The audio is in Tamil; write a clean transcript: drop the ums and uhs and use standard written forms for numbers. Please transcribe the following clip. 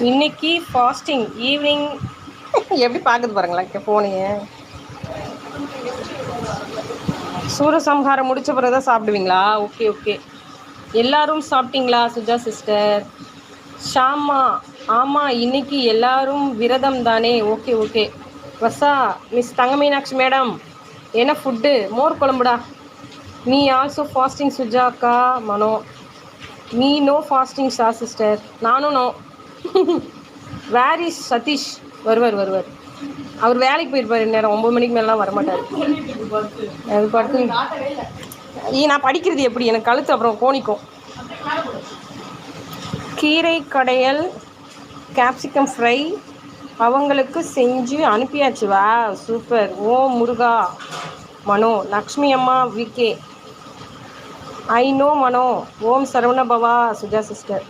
இன்னைக்கு ஃபாஸ்டிங் ஈவினிங். எப்படி பார்க்குது பாருங்களேன் ஃபோனையே. சூரசம்ஹாரம் முடிச்ச பிறகு தான் சாப்பிடுவீங்களா? Okay okay. எல்லாரும் சாப்பிட்டீங்களா சுஜா சிஸ்டர்? ஷாமா, ஆமாம் இன்னைக்கு எல்லாரும் விரதம் தானே. Okay okay. வசா மிஸ் தங்க மீனாட்சி மேடம், என்ன ஃபுட்டு? மோர் குழம்புடா. மீ ஆல்சோ ஃபாஸ்டிங் சுஜாக்கா மனோ. மீ நோ ஃபாஸ்டிங் ஷா சிஸ்டர். நானும் நோ. Where is Sathish? வருவார். அவர் வேலைக்கு போயிருப்பார் நேரம் 9 மணிக்கு மேலாம் வரமாட்டார். அது படுத்து நான் படிக்கிறது எப்படி? எனக்கு கழுத்து அப்புறம் கோணிக்கும். கீரை கடையல் கேப்சிகம் ஃப்ரை அவங்களுக்கு செஞ்சு அனுப்பியாச்சு. வா சூப்பர். ஓம் முருகா மனோ. லக்ஷ்மி அம்மா VK I know Mano. Om Saravana Bhava Suja sister.